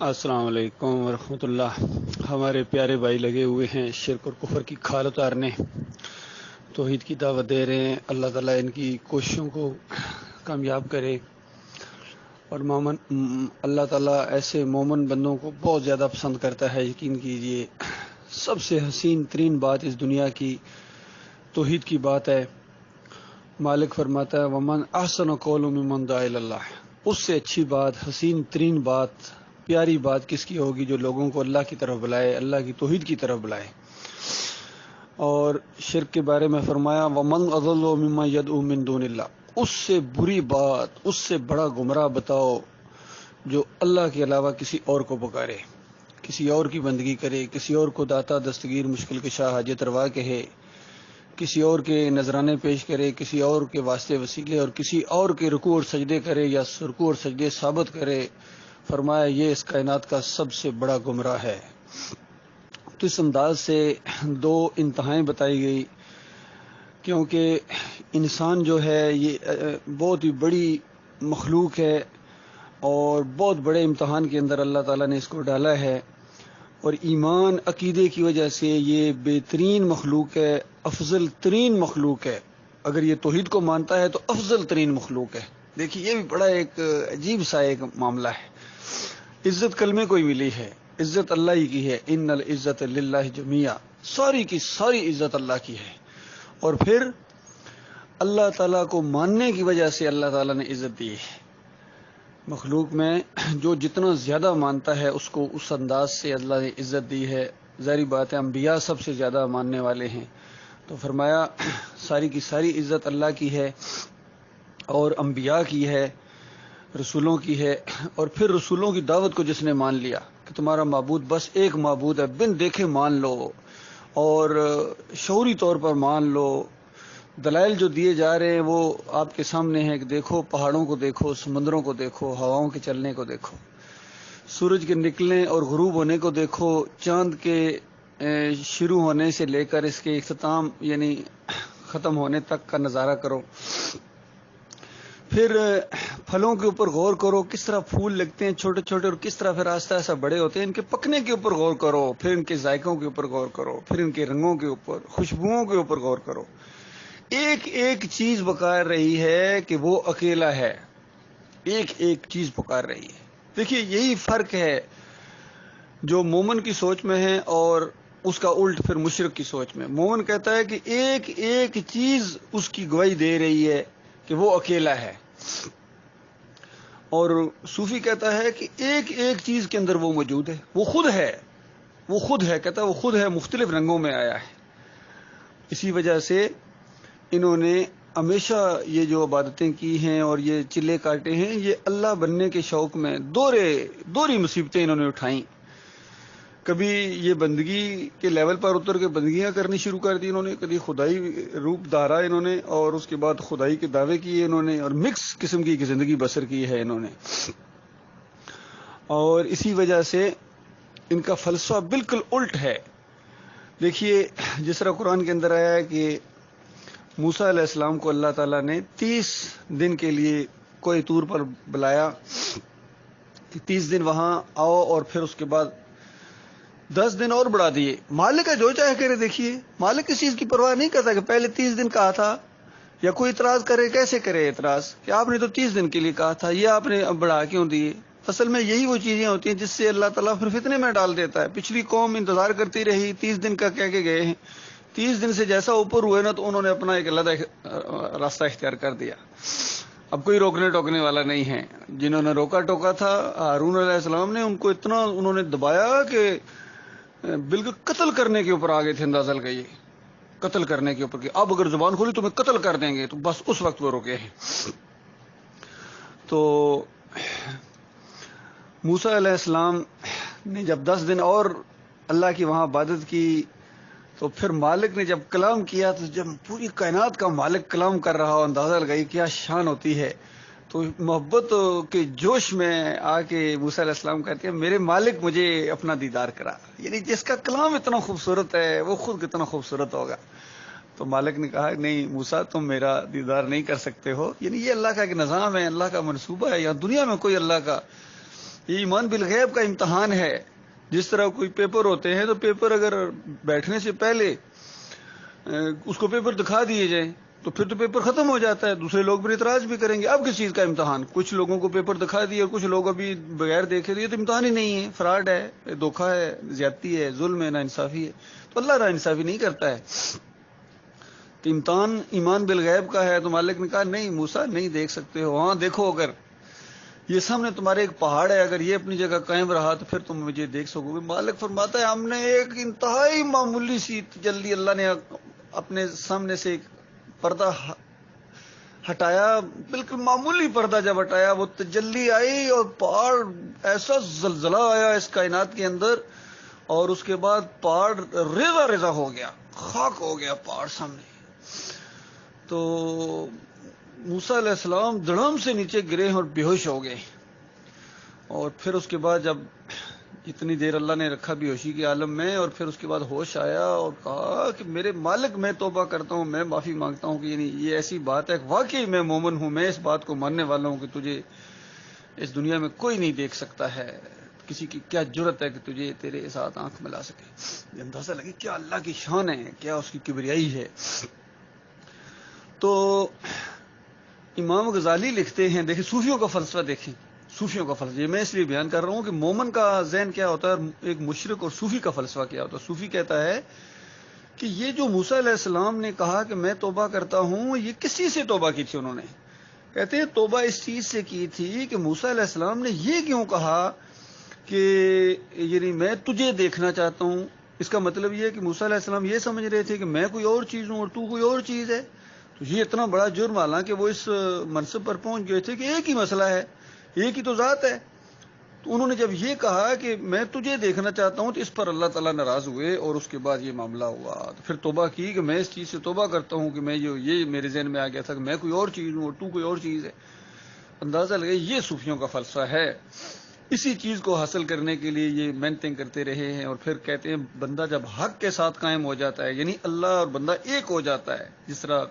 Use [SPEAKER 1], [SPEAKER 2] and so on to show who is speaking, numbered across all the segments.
[SPEAKER 1] السلام علیکم ورحمۃ اللہ۔ ہمارے پیارے بھائی لگے ہوئے ہیں شرک اور کفر کی کھال اتارنے، توحید کی دعوت دے رہے ہیں۔ اللہ تعالیٰ ان کی کوششوں کو کامیاب کرے، اور اللہ تعالیٰ ایسے مومن بندوں کو بہت زیادہ پسند کرتا ہے۔ یقین کیجئے سب سے حسین ترین بات اس دنیا کی توحید کی بات ہے۔ مالک فرماتا ہے ومن احسن قول ممن دعا الی اللہ، اس سے اچھی بات، حسین ترین بات، پیاری بات کس کی ہوگی جو لوگوں کو اللہ کی طرف بلائے، اللہ کی توحید کی طرف بلائے۔ اور شرک کے بارے میں فرمایا ومن اضل ممن يدعو من دون اللہ، اس سے بری بات، اس سے بڑا گمراہ بتاؤ جو اللہ کے علاوہ کسی اور کو پکارے، کسی اور کی بندگی کرے، کسی اور کو داتا دستگیر مشکل کشا حاجت روا کہے، کسی اور کے نذرانے پیش کرے، کسی اور کے واسطے وسیلے اور کسی اور کے رکوع اور سجدے کرے یا رکوع اور سجدے ثابت کرے۔ فرمایا یہ اس کائنات کا سب سے بڑا گمراہ ہے۔ تو اس انداز سے دو انتہائیں بتائی گئی، کیونکہ انسان جو ہے یہ بہت ہی بڑی مخلوق ہے، اور بہت بڑے امتحان کے اندر اللہ تعالیٰ نے اس کو ڈالا ہے، اور ایمان عقیدے کی وجہ سے یہ بہترین مخلوق ہے، افضل ترین مخلوق ہے۔ اگر یہ توحید کو مانتا ہے تو افضل ترین مخلوق ہے۔ دیکھیے یہ بھی بڑا ایک عجیب سا ایک معاملہ ہے۔ عزت کلمے کو ہی ملی ہے، عزت اللہ ہی کی ہے، ان العزت للہ جمیعا، ساری کی ساری عزت اللہ کی ہے۔ اور پھر اللہ تعالیٰ کو ماننے کی وجہ سے اللہ تعالیٰ نے عزت دی ہے۔ مخلوق میں جو جتنا زیادہ مانتا ہے اس کو اس انداز سے اللہ نے عزت دی ہے۔ ظاہری بات ہے انبیاء سب سے زیادہ ماننے والے ہیں، تو فرمایا ساری کی ساری عزت اللہ کی ہے، اور انبیاء کی ہے، رسولوں کی ہے۔ اور پھر رسولوں کی دعوت کو جس نے مان لیا کہ تمہارا معبود بس ایک معبود ہے، بن دیکھے مان لو، اور شعوری طور پر مان لو۔ دلائل جو دیے جا رہے ہیں وہ آپ کے سامنے ہیں کہ دیکھو پہاڑوں کو دیکھو، سمندروں کو دیکھو، ہواؤں کے چلنے کو دیکھو، سورج کے نکلنے اور غروب ہونے کو دیکھو، چاند کے شروع ہونے سے لے کر اس کے اختتام یعنی ختم ہونے تک کا نظارہ کرو۔ پھر پھلوں کے اوپر غور کرو، کس طرح پھول لگتے ہیں چھوٹے چھوٹے اور کس طرح پھر آہستہ آہستہ بڑے ہوتے ہیں۔ ان کے پکنے کے اوپر غور کرو، پھر ان کے ذائقوں کے اوپر غور کرو، پھر ان کے رنگوں کے اوپر، خوشبوؤں کے اوپر غور کرو۔ ایک ایک چیز پکار رہی ہے کہ وہ اکیلا ہے، ایک ایک چیز پکار رہی ہے۔ دیکھیے یہی فرق ہے جو مومن کی سوچ میں ہے اور اس کا الٹ پھر مشرک کی سوچ میں۔ مومن کہتا ہے کہ ایک ایک چیز اس کی گواہی دے رہی ہے کہ وہ اکیلا ہے، اور صوفی کہتا ہے کہ ایک ایک چیز کے اندر وہ موجود ہے، وہ خود ہے، وہ خود ہے، کہتا ہے وہ خود ہے، مختلف رنگوں میں آیا ہے۔ اسی وجہ سے انہوں نے ہمیشہ یہ جو عبادتیں کی ہیں اور یہ چلے کاٹے ہیں، یہ اللہ بننے کے شوق میں دوہری مصیبتیں انہوں نے اٹھائیں۔ کبھی یہ بندگی کے لیول پر اتر کے بندگیاں کرنی شروع کر دی انہوں نے، کبھی خدائی روپ دھارا انہوں نے، اور اس کے بعد خدائی کے دعوے کیے انہوں نے، اور مکس قسم کی زندگی بسر کی ہے انہوں نے۔ اور اسی وجہ سے ان کا فلسفہ بالکل الٹ ہے۔ دیکھیے جس طرح قرآن کے اندر آیا ہے کہ موسیٰ علیہ السلام کو اللہ تعالیٰ نے 30 دن کے لیے کوہ طور پر بلایا کہ 30 دن وہاں آؤ، اور پھر اس کے بعد 10 دن اور بڑھا دیے۔ مالک کا جو چاہے کرے، دیکھیے مالک کس چیز کی پرواہ نہیں کرتا کہ پہلے 30 دن کہا تھا، یا کوئی اعتراض کرے کیسے کرے اعتراض کہ آپ نے تو 30 دن کے لیے کہا تھا، یہ آپ نے اب بڑھا کیوں دیے۔ اصل میں یہی وہ چیزیں ہوتی ہیں جس سے اللہ تعالیٰ پھر فتنے میں ڈال دیتا ہے۔ پچھلی قوم انتظار کرتی رہی، 30 دن کا کہہ کے گئے ہیں، 30 دن سے جیسا اوپر ہوئے نا تو انہوں نے اپنا ایک علیحدہ راستہ اختیار کر دیا۔ اب کوئی روکنے ٹوکنے والا نہیں ہے۔ جنہوں نے روکا ٹوکا تھا ہارون علیہ السلام نے، ان کو اتنا انہوں نے دبایا کہ بالکل قتل کرنے کے اوپر آگے تھے، اندازہ لگائیے، قتل کرنے کے اوپر کہ اب اگر زبان کھولی تو میں قتل کر دیں گے، تو بس اس وقت وہ رکے ہیں۔ تو موسیٰ علیہ السلام نے جب 10 دن اور اللہ کی وہاں عبادت کی، تو پھر مالک نے جب کلام کیا، تو جب پوری کائنات کا مالک کلام کر رہا ہو، اندازہ لگائی کیا شان ہوتی ہے۔ تو محبت کے جوش میں آ کے موسیٰ علیہ السلام کہتے ہیں میرے مالک مجھے اپنا دیدار کرا، یعنی جس کا کلام اتنا خوبصورت ہے وہ خود کتنا خوبصورت ہوگا۔ تو مالک نے کہا نہیں موسیٰ تم میرا دیدار نہیں کر سکتے ہو، یعنی یہ اللہ کا ایک نظام ہے، اللہ کا منصوبہ ہے، یا دنیا میں کوئی اللہ کا یہ ایمان بالغیب کا امتحان ہے. جس طرح کوئی پیپر ہوتے ہیں تو پیپر اگر بیٹھنے سے پہلے اس کو پیپر دکھا دیے جائیں تو پھر تو پیپر ختم ہو جاتا ہے, دوسرے لوگ بھی اعتراض بھی کریں گے. اب کس چیز کا امتحان؟ کچھ لوگوں کو پیپر دکھا دیے اور کچھ لوگ ابھی بغیر دیکھے دیے, تو امتحان ہی نہیں ہے, فراڈ ہے, دھوکہ ہے, زیادتی ہے, ظلم ہے, ناانصافی ہے. تو اللہ ناانصافی نہیں کرتا ہے. تو امتحان ایمان بالغیب کا ہے. تو مالک نے کہا نہیں موسیٰ نہیں دیکھ سکتے ہو, ہاں دیکھو اگر یہ سامنے تمہارے ایک پہاڑ ہے, اگر یہ اپنی جگہ قائم رہا تو پھر تم مجھے دیکھ سکو گے. مالک فرماتا ہے ہم نے ایک انتہائی معمولی سی تجلی, اللہ نے اپنے سامنے سے ایک پردہ ہٹایا, بالکل معمولی پردہ جب ہٹایا وہ تجلی آئی اور پہاڑ ایسا زلزلہ آیا اس کائنات کے اندر, اور اس کے بعد پہاڑ ریزہ ریزہ ہو گیا, خاک ہو گیا پہاڑ سامنے. تو موسیٰ علیہ السلام دڑم سے نیچے گرے اور بے ہوش ہو گئے. اور پھر اس کے بعد جب اتنی دیر اللہ نے رکھا بے ہوشی کے عالم میں, اور پھر اس کے بعد ہوش آیا اور کہا کہ میرے مالک میں توبہ کرتا ہوں, میں معافی مانگتا ہوں کہ یعنی یہ ایسی بات ہے واقعی میں مومن ہوں, میں اس بات کو ماننے والا ہوں کہ تجھے اس دنیا میں کوئی نہیں دیکھ سکتا ہے, کسی کی کیا جرت ہے کہ تجھے تیرے ساتھ آنکھ ملا سکے. یہ اندازہ لگے کیا اللہ کی شان ہے, کیا اس کی کبریائی ہے. تو امام غزالی لکھتے ہیں, دیکھیں صوفیوں کا فلسفہ, دیکھیں صوفیوں کا فلسفہ, یہ میں اس لیے بیان کر رہا ہوں کہ مومن کا ذہن کیا ہوتا ہے, ایک مشرک اور صوفی کا فلسفہ کیا ہوتا ہے. صوفی کہتا ہے کہ یہ جو موسیٰ علیہ السلام نے کہا کہ میں توبہ کرتا ہوں, یہ کسی سے توبہ کی تھی انہوں نے؟ کہتے ہیں توبہ اس چیز سے کی تھی کہ موسیٰ علیہ السلام نے یہ کیوں کہا کہ یعنی میں تجھے دیکھنا چاہتا ہوں. اس کا مطلب یہ ہے کہ موسیٰ علیہ السلام یہ سمجھ رہے تھے کہ میں کوئی اور چیز ہوں اور تو کوئی اور چیز ہے. تو یہ اتنا بڑا جرم, حالانکہ وہ اس منصب پر پہنچ گئے تھے کہ ایک ہی مسئلہ ہے, ایک ہی تو ذات ہے. تو انہوں نے جب یہ کہا کہ میں تجھے دیکھنا چاہتا ہوں تو اس پر اللہ تعالیٰ ناراض ہوئے, اور اس کے بعد یہ معاملہ ہوا. تو پھر توبہ کی کہ میں اس چیز سے توبہ کرتا ہوں کہ میں یہ میرے ذہن میں آ گیا تھا کہ میں کوئی اور چیز ہوں اور تو کوئی اور چیز ہے. اندازہ لگے یہ صوفیوں کا فلسفہ ہے. اسی چیز کو حاصل کرنے کے لیے یہ محنتیں کرتے رہے ہیں. اور پھر کہتے ہیں بندہ جب حق کے ساتھ قائم ہو جاتا ہے, یعنی اللہ اور بندہ ایک ہو جاتا ہے, جس طرح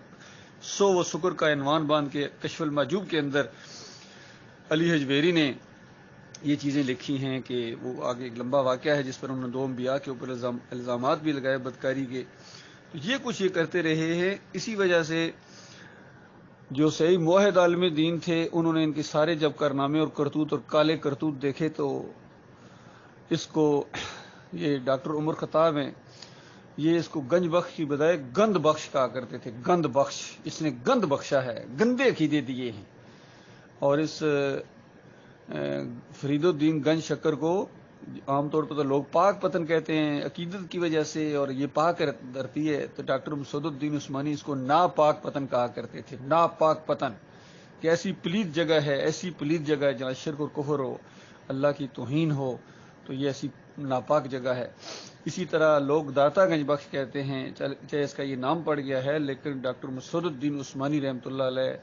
[SPEAKER 1] سو و شکر کا عنوان باندھ کے کشف المحجوب کے اندر علی حجویری نے یہ چیزیں لکھی ہیں کہ وہ آگے ایک لمبا واقعہ ہے جس پر انہوں نے 2 انبیاء کے اوپر الزامات بھی لگائے بدکاری کے. تو یہ کچھ یہ کرتے رہے ہیں. اسی وجہ سے جو صحیح موحد عالم دین تھے انہوں نے ان کے سارے جب کارنامے اور کرتوت اور کالے کرتوت دیکھے تو اس کو, یہ ڈاکٹر عمر خطاب ہیں, یہ اس کو گنج بخش کی بجائے گند بخش کہا کرتے تھے. گند بخش, اس نے گند بخشا ہے, گندے عقیدے دیے ہیں. اور اس فرید الدین گنج شکر کو عام طور پر تو لوگ پاک پتن کہتے ہیں عقیدت کی وجہ سے, اور یہ پاک دھرتی ہے. تو ڈاکٹر مسعود الدین عثمانی اس کو ناپاک پتن کہا کرتے تھے. ناپاک پتن کہ ایسی پلید جگہ ہے, ایسی پلید جگہ ہے جہاں شرک اور کفر ہو, اللہ کی توہین ہو, تو یہ ایسی ناپاک جگہ ہے. اسی طرح لوگ داتا گنج بخش کہتے ہیں, چاہے اس کا یہ نام پڑ گیا ہے, لیکن ڈاکٹر مسعود الدین عثمانی رحمۃ اللہ علیہ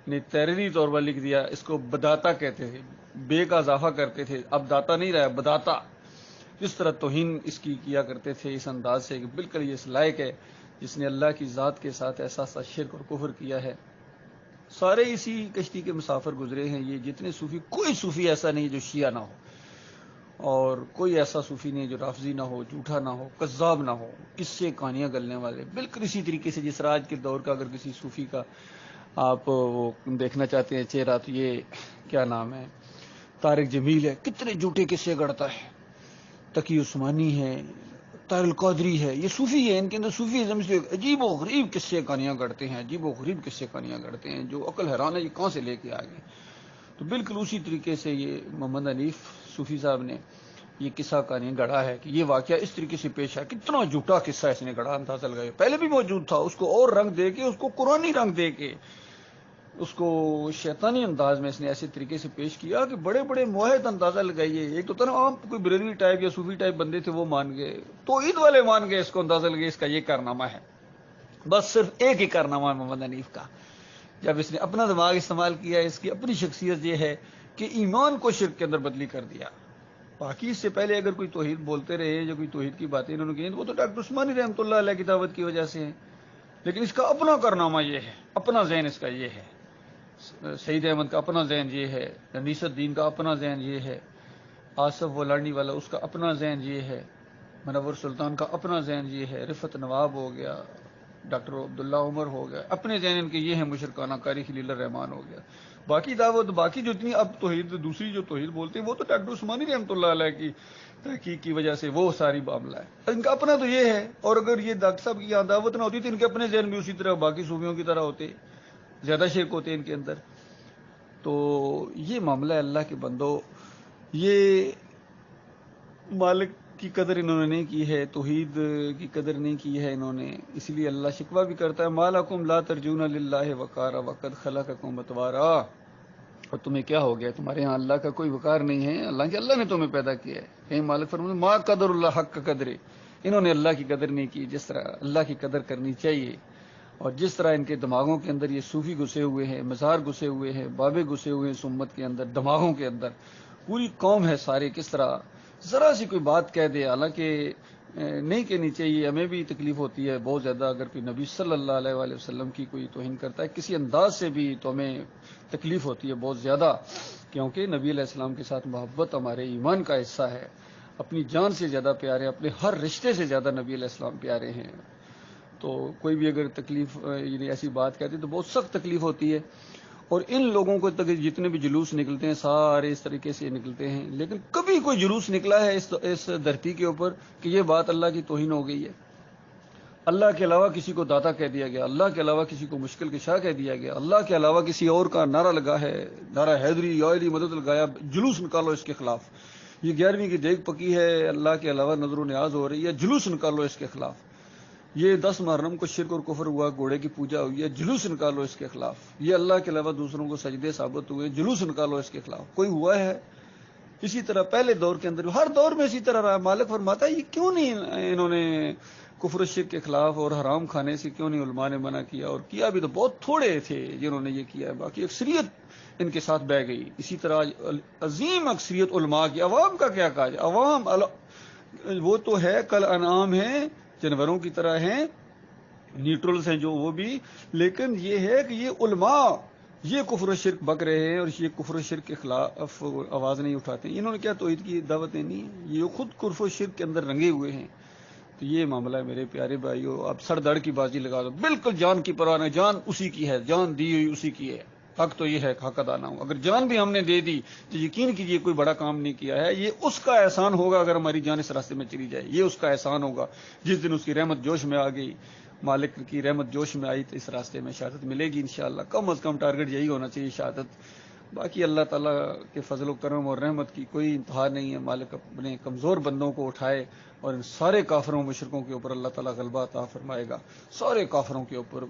[SPEAKER 1] نے تحریری طور پر لکھ دیا, اس کو بداتا کہتے تھے, بے کا اضافہ کرتے تھے, اب داتا نہیں رہا بداتا. جس طرح توہین اس کی کیا کرتے تھے اس انداز سے کہ بالکل یہ اس لائق ہے جس نے اللہ کی ذات کے ساتھ ایسا شرک اور کفر کیا ہے. سارے اسی کشتی کے مسافر گزرے ہیں یہ جتنے صوفی. کوئی صوفی ایسا نہیں جو شیعہ نہ ہو, اور کوئی ایسا صوفی نہیں جو رافضی نہ ہو, جھوٹا نہ ہو, کذاب نہ ہو, کس سے کہانیاں گلنے والے. بالکل اسی طریقے سے جس طرح آج کے دور کا اگر کسی صوفی کا آپ وہ دیکھنا چاہتے ہیں چہرہ, تو یہ کیا نام ہے, طارق جمیل ہے, کتنے جھوٹے قصے گڑتا ہے. تقی عثمانی ہے, طاہر القادری ہے, یہ صوفی ہے. ان کے اندر صوفی ازم سے عجیب و غریب قصے کہانیاں گڑتے ہیں, عجیب و غریب قصے کہانیاں گڑتے ہیں جو عقل حیران ہے یہ کہاں سے لے کے آ گئے. تو بالکل اسی طریقے سے یہ محمد حنیف صوفی صاحب نے یہ قصہ کہانی گڑھا ہے کہ یہ واقعہ اس طریقے سے پیش ہے. کتنا جھوٹا قصہ اس نے گڑھا, اندازہ لگائے. پہلے بھی موجود تھا, اس کو اور رنگ دے کے, اس کو قرآنی رنگ دے کے, اس کو شیطانی انداز میں اس نے ایسے طریقے سے پیش کیا کہ بڑے بڑے موحد اندازہ لگائیے. ایک تو تھا نا عام کوئی بریلوی ٹائپ یا صوفی ٹائپ بندے تھے وہ مان گئے, توحید والے مان گئے, اس کو اندازہ لگے اس کا یہ کارنامہ ہے. بس صرف ایک ہی کارنامہ ہے محمد حنیف کا, جب اس نے اپنا دماغ استعمال کیا. اس کی اپنی شخصیت یہ ہے کہ ایمان کو شرک کے اندر بدلی کر دیا. باقی اس سے پہلے اگر کوئی توحید بولتے رہے جو کوئی توحید کی باتیں انہوں نے کی وہ تو ڈاکٹر عثمانی رحمۃ اللہ علیہ کی دعوت کی وجہ سے ہیں. لیکن اس کا اپنا کارنامہ یہ ہے, اپنا ذہن اس کا یہ ہے. سعید احمد کا اپنا ذہن یہ ہے, انیس الدین کا اپنا ذہن یہ ہے. آصف ولانی والا اس کا اپنا ذہن یہ ہے، منور سلطان کا اپنا ذہن یہ ہے، رفت نواب ہو گیا، ڈاکٹر عبداللہ عمر ہو گیا، اپنے ذہن ان کے یہ ہے، مشرکانہ قاری خلیل الرحمان ہو گیا۔ باقی دعوت باقی جو اتنی اب توحید دوسری جو توحید بولتے ہیں وہ تو ڈاکٹر عثمانی رحمۃ اللہ علیہ کی تحقیق کی وجہ سے وہ ساری معاملہ ہے، ان کا اپنا تو یہ ہے۔ اور اگر یہ ڈاکٹر صاحب کی یہاں دعوت نہ ہوتی تو ان کے اپنے ذہن بھی اسی طرح باقی صوفیوں کی طرح ہوتے، زیادہ شرک ہوتے ان کے اندر۔ تو یہ معاملہ ہے اللہ کے بندو، یہ مالک کی قدر انہوں نے نہیں کی ہے، توحید کی قدر نہیں کی ہے انہوں نے، اس لیے اللہ شکوہ بھی کرتا ہے، مالکم لا ترجون للہ وقارا وقد خلقکم اتوارا، اور تمہیں کیا ہو گیا، تمہارے ہاں اللہ کا کوئی وقار نہیں ہے، اللہ نے تمہیں پیدا کیا ہے۔ کہیں مالک فرماتے ہیں ما قدر اللہ حق قدر، انہوں نے اللہ کی قدر نہیں کی جس طرح اللہ کی قدر کرنی چاہیے۔ اور جس طرح ان کے دماغوں کے اندر یہ صوفی گھسے ہوئے ہیں، مزار گھسے ہوئے ہیں، بابے گھسے ہوئے ہیں، سمت کے اندر، دماغوں کے اندر پوری قوم ہے سارے، کس طرح ذرا سی کوئی بات کہہ دے، حالانکہ نہیں کہنی چاہیے، ہمیں بھی تکلیف ہوتی ہے بہت زیادہ، اگر کوئی نبی صلی اللہ علیہ وآلہ وسلم کی کوئی توہین کرتا ہے کسی انداز سے بھی تو ہمیں تکلیف ہوتی ہے بہت زیادہ، کیونکہ نبی علیہ السلام کے ساتھ محبت ہمارے ایمان کا حصہ ہے، اپنی جان سے زیادہ پیارے، اپنے ہر رشتے سے زیادہ نبی علیہ السلام پیارے ہیں۔ تو کوئی بھی اگر تکلیف یعنی ایسی بات کہتی تو بہت سخت تکلیف ہوتی ہے، اور ان لوگوں کو جتنے بھی جلوس نکلتے ہیں سارے اس طریقے سے نکلتے ہیں، لیکن کبھی کوئی جلوس نکلا ہے اس دھرتی کے اوپر کہ یہ بات اللہ کی توہین ہو گئی ہے، اللہ کے علاوہ کسی کو داتا کہہ دیا گیا، اللہ کے علاوہ کسی کو مشکل کشا کہہ دیا گیا، اللہ کے علاوہ کسی اور کا نعرہ لگا ہے، نعرہ حیدری یا علی مدد لگایا، جلوس نکالو اس کے خلاف، یہ 11ویں کی دیگ پکی ہے، اللہ کے علاوہ نظر و نیاز ہو رہی ہے، جلوس نکالو اس کے خلاف، یہ 10 محرم کو شرک اور کفر ہوا، گھوڑے کی پوجا ہوئی ہے، جلوس نکالو اس کے خلاف، یہ اللہ کے علاوہ دوسروں کو سجدے ثابت ہوئے، جلوس نکالو اس کے خلاف، کوئی ہوا ہے؟ اسی طرح پہلے دور کے اندر ہر دور میں اسی طرح رہا۔ مالک فرماتا ہے یہ کیوں نہیں انہوں نے کفر و شرک کے خلاف اور حرام کھانے سے کیوں نہیں علماء نے منع کیا، اور کیا بھی تو بہت تھوڑے تھے جنہوں نے یہ کیا ہے، باقی اکثریت ان کے ساتھ بہ گئی۔ اسی طرح عظیم اکثریت علماء کی، عوام کا کیا کہا جائے، عوام وہ تو ہے کل انعام ہیں، جانوروں کی طرح ہیں، نیوٹرلز ہیں جو وہ بھی، لیکن یہ ہے کہ یہ علماء یہ کفر و شرک بک رہے ہیں اور یہ کفر و شرک کے خلاف آواز نہیں اٹھاتے ہیں، انہوں نے کیا توحید کی دعوت دینی ہے، یہ خود کفر و شرک کے اندر رنگے ہوئے ہیں۔ تو یہ معاملہ ہے میرے پیارے بھائیو، اب سر دڑ کی بازی لگا دو، بالکل جان کی پرواہ نہیں، جان اسی کی ہے، جان دی ہوئی اسی کی ہے، حق تو یہ ہے حق ادا نہ ہو، اگر جان بھی ہم نے دے دی تو یقین کیجیے کوئی بڑا کام نہیں کیا ہے، یہ اس کا احسان ہوگا اگر ہماری جان اس راستے میں چلی جائے، یہ اس کا احسان ہوگا، جس دن اس کی رحمت جوش میں آ گئی، مالک کی رحمت جوش میں آئی تو اس راستے میں شہادت ملے گی انشاءاللہ، کم از کم ٹارگٹ یہی ہونا چاہیے شہادت۔ باقی اللہ تعالیٰ کے فضل و کرم اور رحمت کی کوئی انتہا نہیں ہے، مالک اپنے کمزور بندوں کو اٹھائے اور ان سارے کافروں مشرکوں کے اوپر اللہ تعالیٰ غلبہ عطا فرمائے گا، سارے کافروں کے اوپر،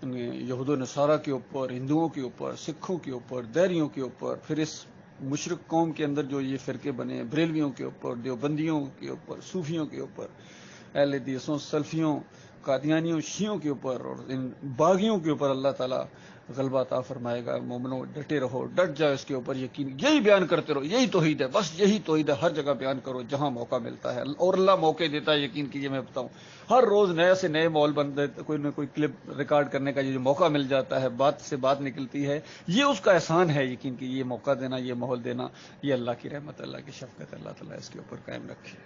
[SPEAKER 1] یہود و نصارہ کے اوپر، ہندوؤں کے اوپر، سکھوں کے اوپر، دیریوں کے اوپر، پھر اس مشرک قوم کے اندر جو یہ فرقے بنے، بریلویوں کے اوپر، دیوبندیوں کے اوپر، صوفیوں کے اوپر، اہل حدیثوں، سلفیوں، قادیانیوں، شیعوں کے اوپر اور ان باغیوں کے اوپر اللہ تعالیٰ غلبہ عطا فرمائے گا۔ مومنو ڈٹے رہو، ڈٹ جاؤ اس کے اوپر، یقین یہی بیان کرتے رہو، یہی توحید ہے، بس یہی توحید ہے، ہر جگہ بیان کرو جہاں موقع ملتا ہے، اور اللہ موقع دیتا ہے، یقین کیجئے میں بتاؤں، ہر روز نئے سے نئے ماحول بنتے، کوئی نہ کوئی کلپ ریکارڈ کرنے کا جو موقع مل جاتا ہے، بات سے بات نکلتی ہے، یہ اس کا احسان ہے، یقین کیجئے یہ موقع دینا، یہ ماحول دینا، یہ اللہ کی رحمت، اللہ کی شفقت، اللہ تعالیٰ اس کے اوپر قائم رکھے۔